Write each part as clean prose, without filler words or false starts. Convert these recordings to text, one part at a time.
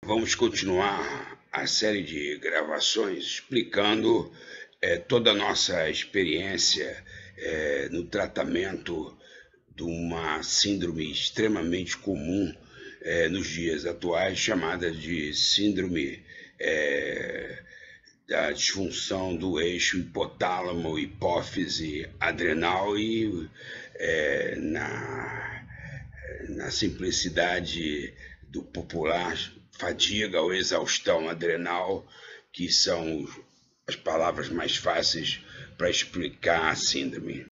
Vamos continuar a série de gravações explicando toda a nossa experiência no tratamento de uma síndrome extremamente comum nos dias atuais, chamada de síndrome da disfunção do eixo hipotálamo, hipófise, adrenal e na simplicidade do popular, fadiga ou exaustão adrenal, que são as palavras mais fáceis para explicar a síndrome.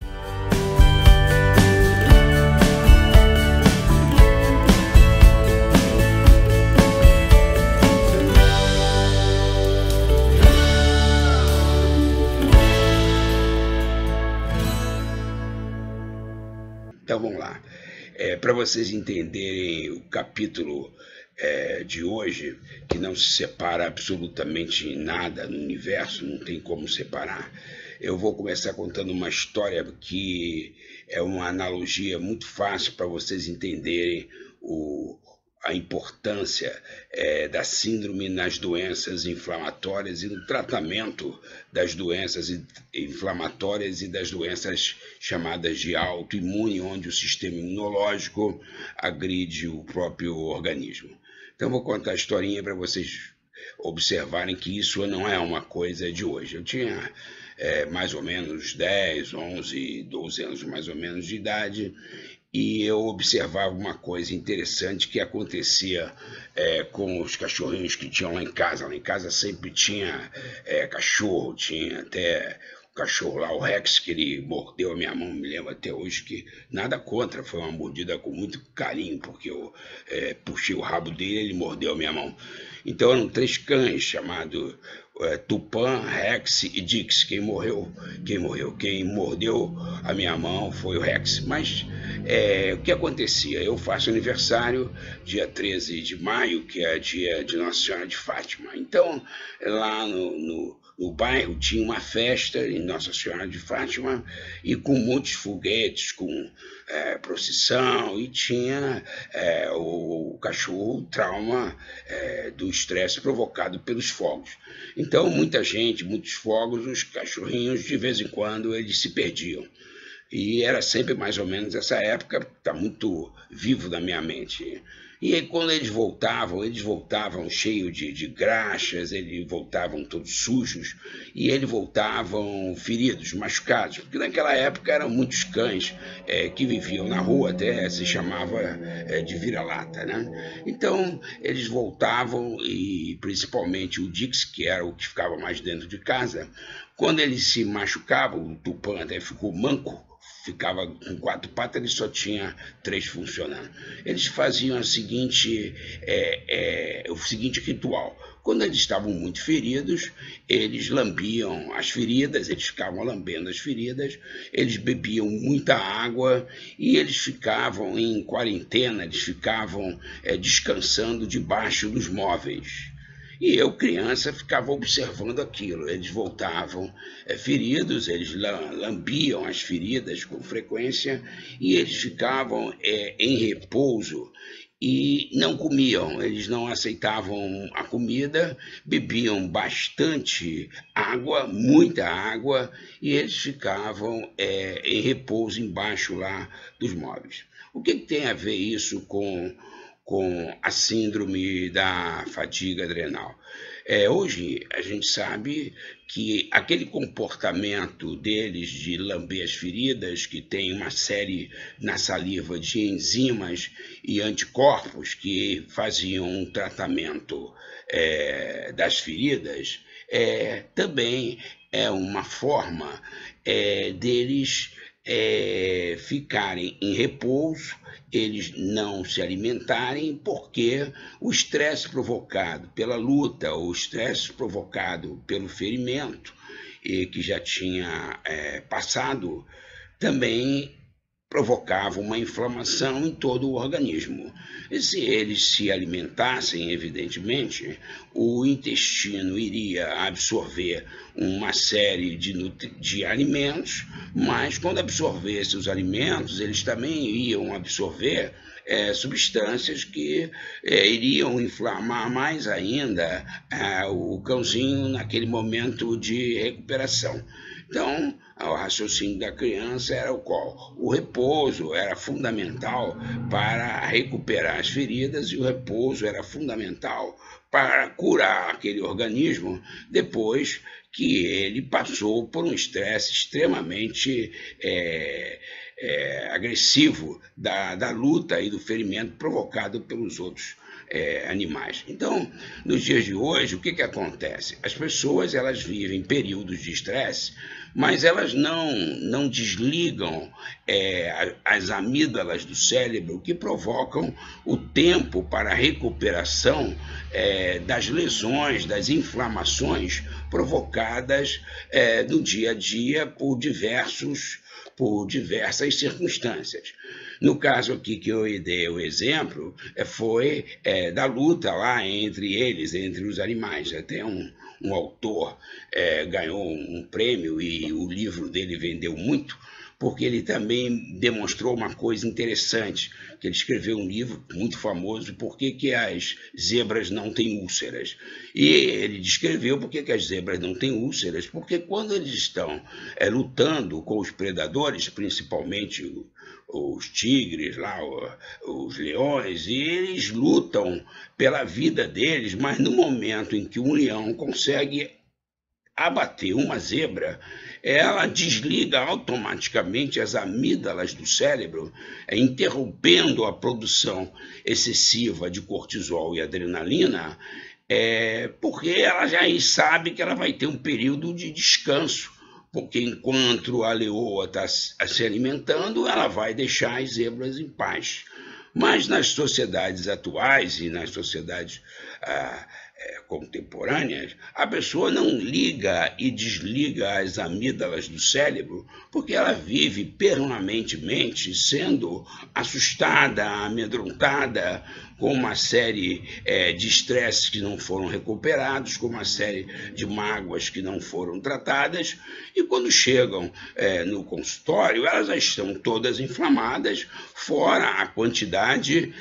Então vamos lá. Para vocês entenderem o capítulo de hoje, que não se separa absolutamente nada no universo, não tem como separar, eu vou começar contando uma história que é uma analogia muito fácil para vocês entenderem a importância da síndrome nas doenças inflamatórias e no tratamento das doenças inflamatórias e das doenças chamadas de autoimune, onde o sistema imunológico agride o próprio organismo. Então vou contar a historinha para vocês observarem que isso não é uma coisa de hoje. Eu tinha mais ou menos 10, 11, 12 anos mais ou menos de idade, e eu observava uma coisa interessante que acontecia com os cachorrinhos que tinham lá em casa. Lá em casa sempre tinha cachorro, tinha até o cachorro lá, o Rex, que ele mordeu a minha mão, me lembro até hoje que nada contra, foi uma mordida com muito carinho, porque eu puxei o rabo dele e ele mordeu a minha mão. Então eram 3 cães chamados Tupã, Rex e Dix. Quem mordeu a minha mão foi o Rex. Mas o que acontecia? Eu faço aniversário dia 13 de maio, que é dia de Nossa Senhora de Fátima. Então, lá no bairro tinha uma festa em Nossa Senhora de Fátima, e com muitos foguetes, com procissão, e tinha o cachorro trauma do estresse provocado pelos fogos. Então, muita gente, muitos fogos, os cachorrinhos, de vez em quando, eles se perdiam. E era sempre mais ou menos essa época, está muito vivo na minha mente. E aí, quando eles voltavam cheios de graxas, eles voltavam todos sujos, e eles voltavam feridos, machucados, porque naquela época eram muitos cães que viviam na rua, até se chamava de vira-lata, né? Então, eles voltavam, e principalmente o Dix, que era o que ficava mais dentro de casa, quando ele se machucava, o Tupã até ficou manco, ficava com 4 patas, ele só tinha 3 funcionando. Eles faziam o seguinte ritual. Quando eles estavam muito feridos, eles lambiam as feridas, eles ficavam lambendo as feridas, eles bebiam muita água e eles ficavam em quarentena, eles ficavam descansando debaixo dos móveis. E eu, criança, ficava observando aquilo. Eles voltavam feridos, eles lambiam as feridas com frequência, e eles ficavam em repouso e não comiam. Eles não aceitavam a comida, bebiam bastante água, muita água, e eles ficavam em repouso embaixo lá dos móveis. O que tem a ver isso com a síndrome da fadiga adrenal? Hoje a gente sabe que aquele comportamento deles de lamber as feridas, que tem uma série na saliva de enzimas e anticorpos que faziam um tratamento das feridas, também é uma forma deles ficarem em repouso, eles não se alimentarem, porque o estresse provocado pela luta, o estresse provocado pelo ferimento, que já tinha passado, também provocava uma inflamação em todo o organismo. E se eles se alimentassem, evidentemente, o intestino iria absorver uma série de alimentos, mas quando absorvesse os alimentos, eles também iam absorver substâncias que iriam inflamar mais ainda o cãozinho naquele momento de recuperação. Então, o raciocínio da criança era o qual? O repouso era fundamental para recuperar as feridas e o repouso era fundamental para curar aquele organismo depois que ele passou por um estresse extremamente agressivo da luta e do ferimento provocado pelos outros animais. Então, nos dias de hoje, o que acontece? As pessoas elas vivem períodos de estresse, mas elas não desligam as amígdalas do cérebro que provocam o tempo para a recuperação das lesões, das inflamações provocadas no dia a dia por diversas circunstâncias. No caso aqui que eu dei o exemplo, foi da luta lá entre os animais. Até um autor ganhou um prêmio e o livro dele vendeu muito, porque ele também demonstrou uma coisa interessante, que ele escreveu um livro muito famoso, Por que as zebras não têm úlceras. E ele descreveu por que as zebras não têm úlceras, porque quando eles estão lutando com os predadores, principalmente os tigres, lá, os leões, e eles lutam pela vida deles, mas no momento em que um leão consegue abater uma zebra, ela desliga automaticamente as amígdalas do cérebro, interrompendo a produção excessiva de cortisol e adrenalina, porque ela já sabe que ela vai ter um período de descanso, porque enquanto a leoa está se alimentando, ela vai deixar as zebras em paz. Mas nas sociedades atuais e nas sociedades contemporâneas, a pessoa não liga e desliga as amígdalas do cérebro, porque ela vive permanentemente sendo assustada, amedrontada, com uma série de estresses que não foram recuperados, com uma série de mágoas que não foram tratadas, e quando chegam no consultório, elas já estão todas inflamadas, fora a quantidade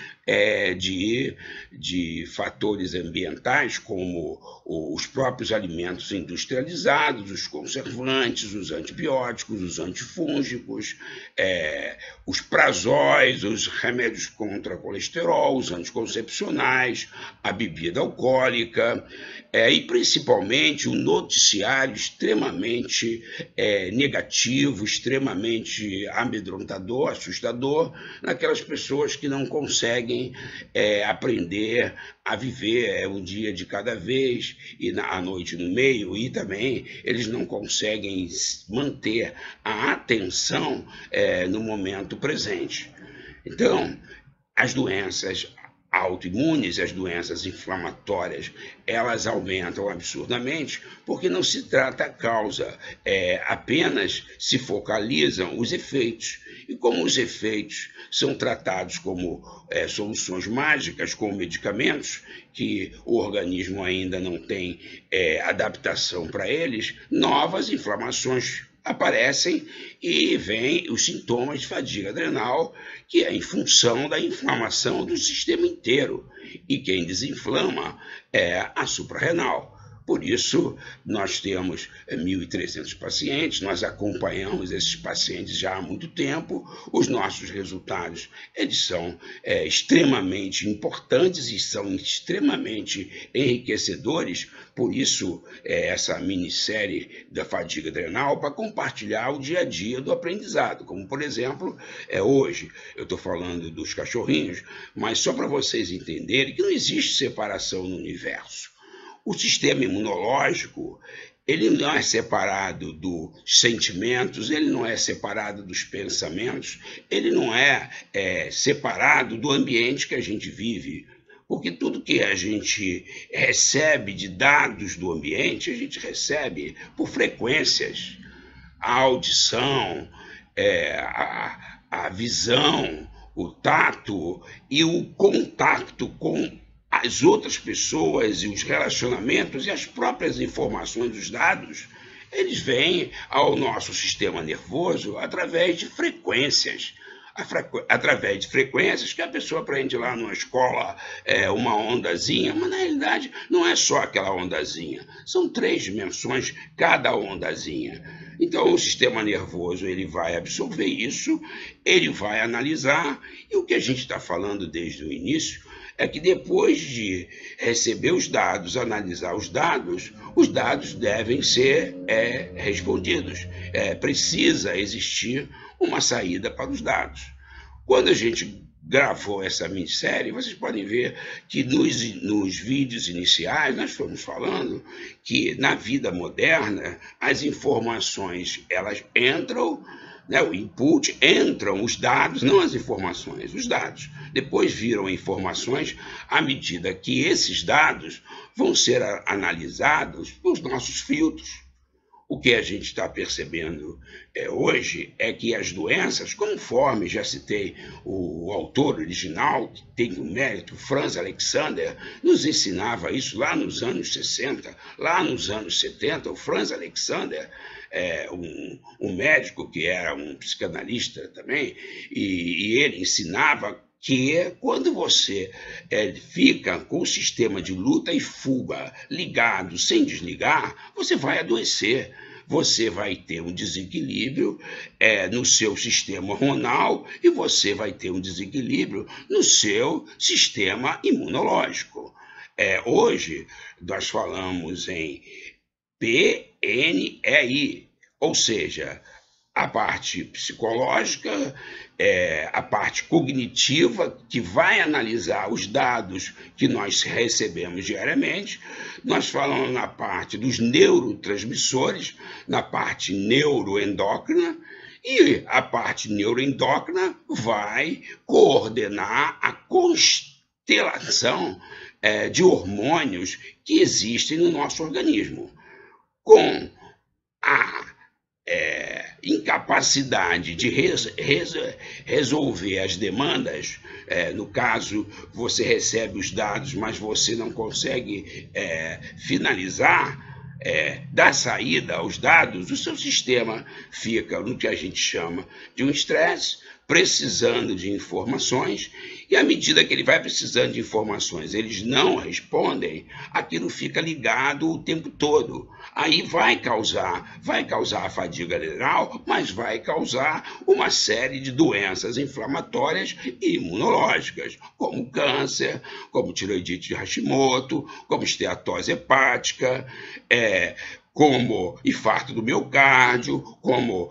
de fatores ambientais, como os próprios alimentos industrializados, os conservantes, os antibióticos, os antifúngicos, os prazóis, os remédios contra colesterol, os anticoncepcionais, a bebida alcoólica, e principalmente o noticiário extremamente negativo, extremamente amedrontador, assustador, naquelas pessoas que não conseguem aprender a viver um dia de cada vez e a noite no meio, e também eles não conseguem manter a atenção no momento presente. Então, as doenças autoimunes, as doenças inflamatórias, elas aumentam absurdamente, porque não se trata a causa, apenas se focalizam os efeitos. E como os efeitos são tratados como soluções mágicas, com medicamentos, que o organismo ainda não tem adaptação para eles, novas inflamações aparecem e vêm os sintomas de fadiga adrenal, que é em função da inflamação do sistema inteiro. E quem desinflama é a suprarrenal. Por isso, nós temos 1.300 pacientes, nós acompanhamos esses pacientes já há muito tempo, os nossos resultados eles são extremamente importantes e são extremamente enriquecedores, por isso essa minissérie da fadiga adrenal, para compartilhar o dia a dia do aprendizado, como por exemplo, hoje eu estou falando dos cachorrinhos, mas só para vocês entenderem que não existe separação no universo. O sistema imunológico, ele não é separado dos sentimentos, ele não é separado dos pensamentos, ele não é separado do ambiente que a gente vive. Porque tudo que a gente recebe de dados do ambiente, a gente recebe por frequências. A audição, a visão, o tato e o contato com as outras pessoas e os relacionamentos e as próprias informações dos dados, eles vêm ao nosso sistema nervoso através de frequências. através de frequências que a pessoa aprende lá numa escola, uma ondazinha, mas na realidade não é só aquela ondazinha, são 3 dimensões cada ondazinha. Então o sistema nervoso ele vai absorver isso, ele vai analisar, e o que a gente está falando desde o início é que depois de receber os dados, analisar os dados devem ser respondidos. Precisa existir uma saída para os dados. Quando a gente gravou essa minissérie, vocês podem ver que nos vídeos iniciais nós fomos falando que na vida moderna as informações elas entram, né, o input, entram os dados, não as informações, os dados. Depois viram informações à medida que esses dados vão ser analisados pelos nossos filtros. O que a gente está percebendo hoje é que as doenças, conforme já citei o autor original, que tem o mérito, Franz Alexander, nos ensinava isso lá nos anos 60, lá nos anos 70, o Franz Alexander, um médico que era um psicanalista também, e ele ensinava que quando você fica com o sistema de luta e fuga ligado sem desligar, você vai adoecer. Você vai ter um desequilíbrio no seu sistema hormonal e você vai ter um desequilíbrio no seu sistema imunológico. Hoje, nós falamos em PNEI, ou seja, a parte psicológica, a parte cognitiva, que vai analisar os dados que nós recebemos diariamente. Nós falamos na parte dos neurotransmissores, na parte neuroendócrina, e a parte neuroendócrina vai coordenar a constelação de hormônios que existem no nosso organismo. Com a incapacidade de resolver as demandas, no caso, você recebe os dados, mas você não consegue finalizar, dar saída aos dados, o seu sistema fica no que a gente chama de um estresse, precisando de informações, e à medida que ele vai precisando de informações, eles não respondem, aquilo fica ligado o tempo todo. Aí vai causar a fadiga neural, mas vai causar uma série de doenças inflamatórias e imunológicas, como câncer, como tireoidite de Hashimoto, como esteatose hepática, como infarto do miocárdio, como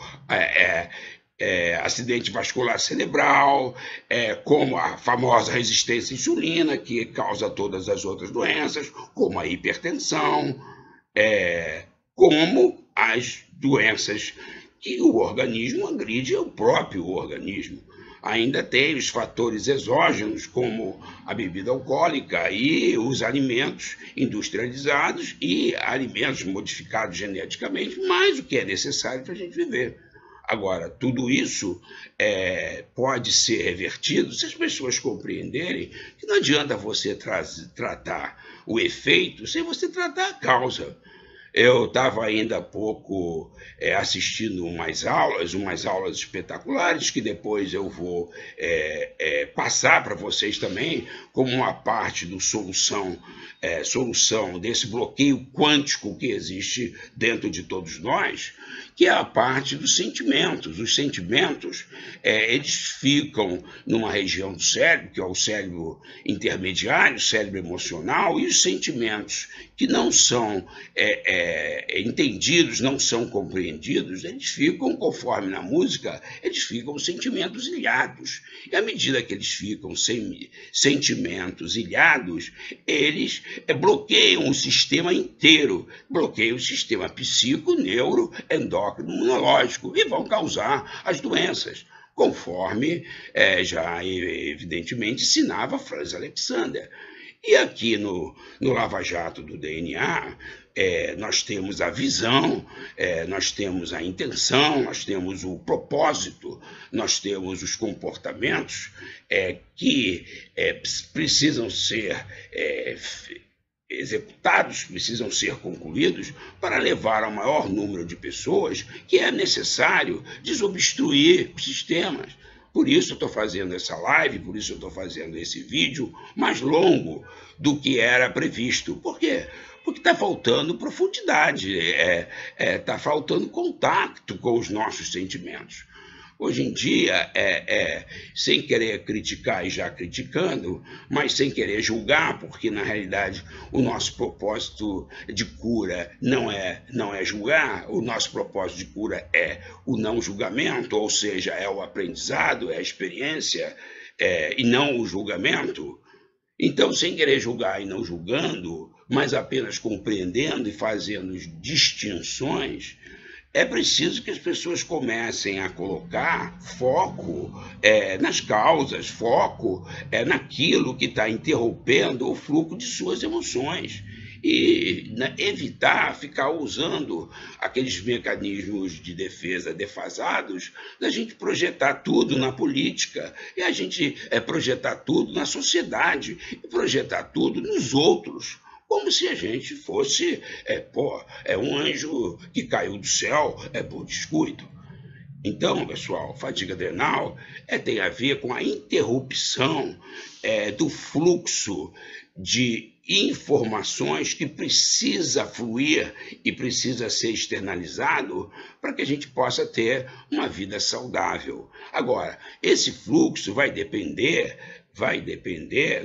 acidente vascular cerebral, como a famosa resistência à insulina, que causa todas as outras doenças, como a hipertensão, como as doenças que o organismo agride o próprio organismo. Ainda tem os fatores exógenos, como a bebida alcoólica e os alimentos industrializados e alimentos modificados geneticamente, mais o que é necessário para a gente viver. Agora, tudo isso pode ser revertido se as pessoas compreenderem que não adianta você tratar o efeito sem você tratar a causa. Eu estava ainda há pouco assistindo umas aulas espetaculares, que depois eu vou passar para vocês também, como uma parte do solução desse bloqueio quântico que existe dentro de todos nós, que é a parte dos sentimentos. Os sentimentos, eles ficam numa região do cérebro, que é o cérebro intermediário, o cérebro emocional, e os sentimentos que não são entendidos, não são compreendidos, eles ficam, conforme na música, eles ficam sentimentos ilhados. E à medida que eles ficam sem sentimentos ilhados, eles bloqueiam o sistema inteiro, bloqueiam o sistema psico, neuro, endócrino, imunológico, e vão causar as doenças, conforme já evidentemente ensinava Franz Alexander. E aqui no Lava Jato do DNA, nós temos a visão, nós temos a intenção, nós temos o propósito, nós temos os comportamentos que precisam ser executados, precisam ser concluídos para levar ao maior número de pessoas que é necessário desobstruir os sistemas. Por isso eu estou fazendo essa live, por isso eu estou fazendo esse vídeo mais longo do que era previsto. Por quê? Porque está faltando profundidade, está faltando contato com os nossos sentimentos. Hoje em dia, sem querer criticar e já criticando, mas sem querer julgar, porque na realidade o nosso propósito de cura não é julgar, o nosso propósito de cura é o não julgamento, ou seja, é o aprendizado, é a experiência, e não o julgamento. Então, sem querer julgar e não julgando, mas apenas compreendendo e fazendo distinções, é preciso que as pessoas comecem a colocar foco nas causas, foco naquilo que está interrompendo o fluxo de suas emoções e evitar ficar usando aqueles mecanismos de defesa defasados da gente projetar tudo na política e a gente projetar tudo na sociedade e projetar tudo nos outros. Como se a gente fosse um anjo que caiu do céu por descuido. Então, pessoal, fadiga adrenal tem a ver com a interrupção do fluxo de informações que precisa fluir e precisa ser externalizado para que a gente possa ter uma vida saudável. Agora, esse fluxo vai depender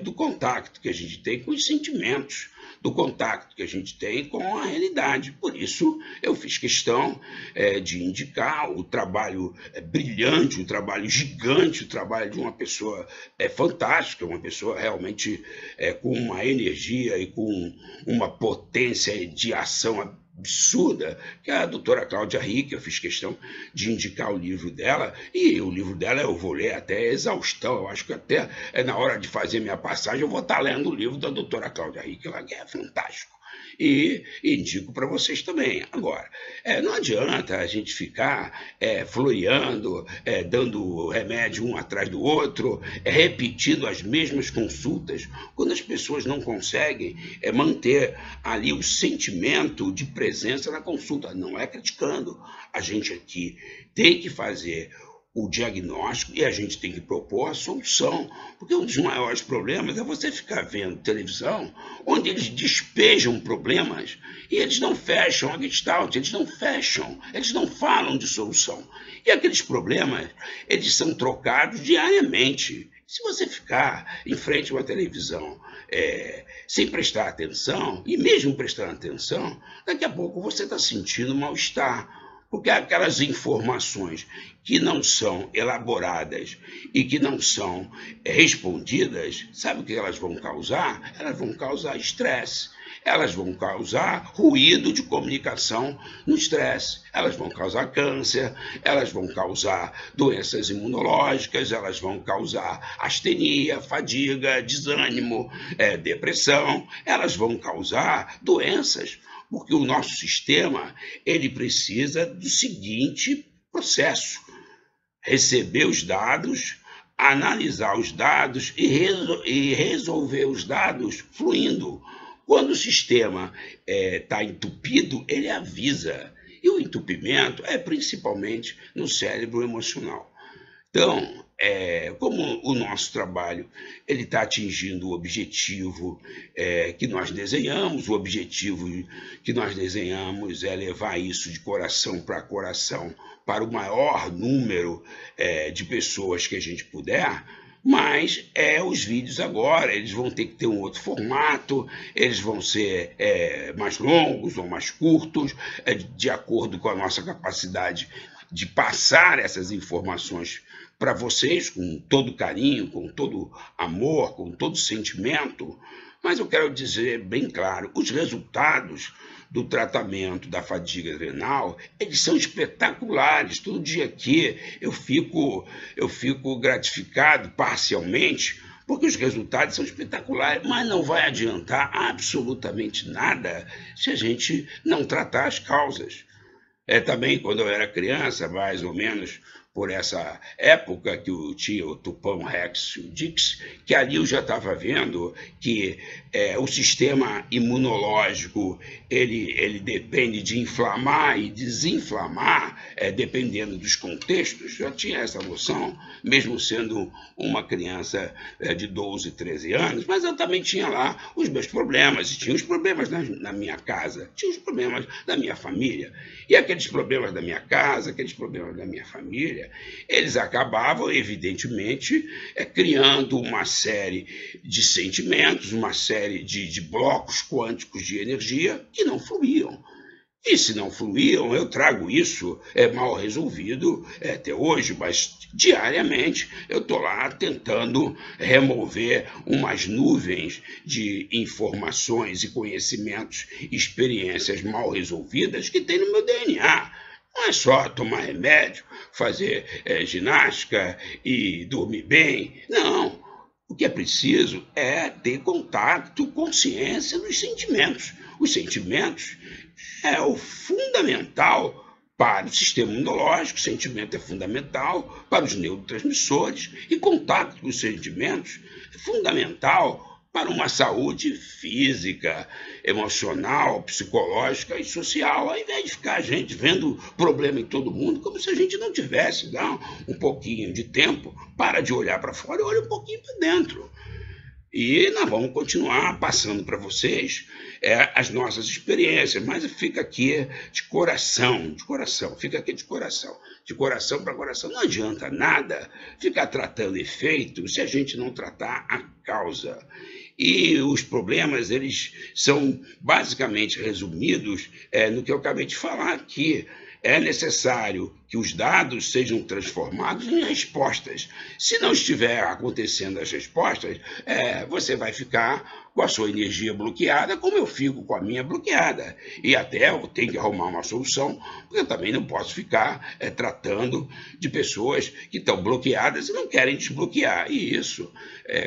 do contato que a gente tem com os sentimentos, do contato que a gente tem com a realidade. Por isso, eu fiz questão de indicar o trabalho brilhante, o trabalho gigante, o trabalho de uma pessoa fantástica, uma pessoa realmente com uma energia e com uma potência de ação absurda, que é a doutora Cláudia Rick. Eu fiz questão de indicar o livro dela, e o livro dela eu vou ler até exaustão. Eu acho que até na hora de fazer minha passagem eu vou estar lendo o livro da doutora Cláudia Rick, ela é fantástico. E indico para vocês também. Agora, não adianta a gente ficar floreando, dando remédio um atrás do outro, repetindo as mesmas consultas, quando as pessoas não conseguem manter ali o sentimento de presença na consulta. Não é criticando. A gente aqui tem que fazer o diagnóstico e a gente tem que propor a solução, porque um dos maiores problemas é você ficar vendo televisão onde eles despejam problemas e eles não fecham a Gestalt, eles não falam de solução. E aqueles problemas, eles são trocados diariamente. Se você ficar em frente a uma televisão sem prestar atenção, e mesmo prestando atenção, daqui a pouco você está sentindo mal-estar. Porque aquelas informações que não são elaboradas e que não são respondidas, sabe o que elas vão causar? Elas vão causar estresse, elas vão causar ruído de comunicação no estresse, elas vão causar câncer, elas vão causar doenças imunológicas, elas vão causar astenia, fadiga, desânimo, depressão, elas vão causar doenças. Porque o nosso sistema, ele precisa do seguinte processo: receber os dados, analisar os dados e resolver os dados fluindo. Quando o sistema está entupido, ele avisa. E o entupimento é principalmente no cérebro emocional. Então, como o nosso trabalho ele está atingindo o objetivo que nós desenhamos, o objetivo que nós desenhamos é levar isso de coração para coração para o maior número de pessoas que a gente puder, mas os vídeos agora eles vão ter que ter um outro formato, eles vão ser mais longos ou mais curtos, de acordo com a nossa capacidade de passar essas informações para vocês com todo carinho, com todo amor, com todo sentimento. Mas eu quero dizer bem claro, os resultados do tratamento da fadiga adrenal, eles são espetaculares. Todo dia aqui eu fico gratificado parcialmente, porque os resultados são espetaculares, mas não vai adiantar absolutamente nada se a gente não tratar as causas. Também quando eu era criança, mais ou menos por essa época que tinha o Tupão Rex e o Dix, que ali eu já estava vendo que o sistema imunológico ele depende de inflamar e desinflamar, dependendo dos contextos. Já tinha essa noção, mesmo sendo uma criança de 12, 13 anos, mas eu também tinha lá os meus problemas, e tinha os problemas na minha casa, tinha os problemas da minha família. E aqueles problemas da minha casa, aqueles problemas da minha família, eles acabavam, evidentemente, criando uma série de sentimentos, uma série de blocos quânticos de energia que não fluíam. E se não fluíam, eu trago isso mal resolvido até hoje, mas diariamente eu estou lá tentando remover umas nuvens de informações e conhecimentos, experiências mal resolvidas que tem no meu DNA. Não é só tomar remédio, fazer ginástica e dormir bem. Não. O que é preciso é ter contato, consciência dos sentimentos. Os sentimentos é o fundamental para o sistema imunológico, o sentimento é fundamental para os neurotransmissores e contato com os sentimentos é fundamental para uma saúde física, emocional, psicológica e social, ao invés de ficar a gente vendo problema em todo mundo, como se a gente não tivesse, dá um pouquinho de tempo, para de olhar para fora e olha um pouquinho para dentro. E nós vamos continuar passando para vocês as nossas experiências, mas fica aqui de coração, fica aqui de coração para coração. Não adianta nada ficar tratando efeito se a gente não tratar a causa. E os problemas, eles são basicamente resumidos no que eu acabei de falar aqui. É necessário que os dados sejam transformados em respostas. Se não estiver acontecendo as respostas, você vai ficar com a sua energia bloqueada, como eu fico com a minha bloqueada. E até eu tenho que arrumar uma solução, porque eu também não posso ficar tratando de pessoas que estão bloqueadas e não querem desbloquear. E isso,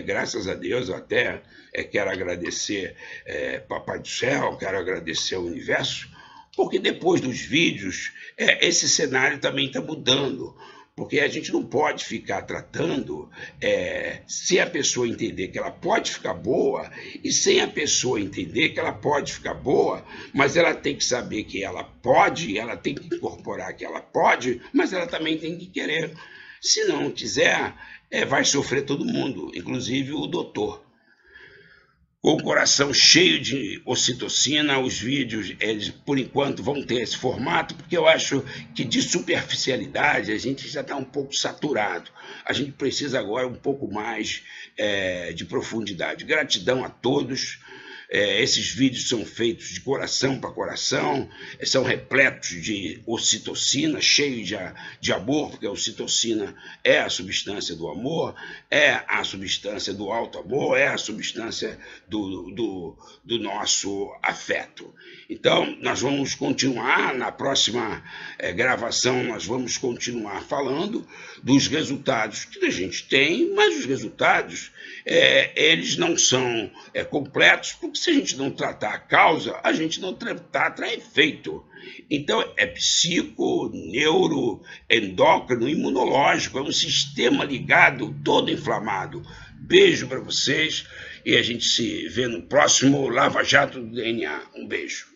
graças a Deus, eu até quero agradecer Papai do Céu, quero agradecer ao Universo, porque depois dos vídeos, esse cenário também está mudando, porque a gente não pode ficar tratando se a pessoa entender que ela pode ficar boa e sem a pessoa entender que ela pode ficar boa, mas ela tem que saber que ela pode, ela tem que incorporar que ela pode, mas ela também tem que querer. Se não quiser, vai sofrer todo mundo, inclusive o doutor. Com o coração cheio de ocitocina, os vídeos, eles, por enquanto, vão ter esse formato, porque eu acho que de superficialidade a gente já está um pouco saturado. A gente precisa agora um pouco mais de profundidade. Gratidão a todos. Esses vídeos são feitos de coração para coração, são repletos de ocitocina, cheios de amor, porque a ocitocina é a substância do amor, é a substância do alto amor, é a substância do nosso afeto. Então, nós vamos continuar, na próxima gravação, nós vamos continuar falando dos resultados que a gente tem, mas os resultados, eles não são completos, porque se a gente não tratar a causa, a gente não trata efeito. Então, é psico, neuro, endócrino, imunológico, é um sistema ligado, todo inflamado. Beijo para vocês e a gente se vê no próximo Lava Jato do DNA. Um beijo.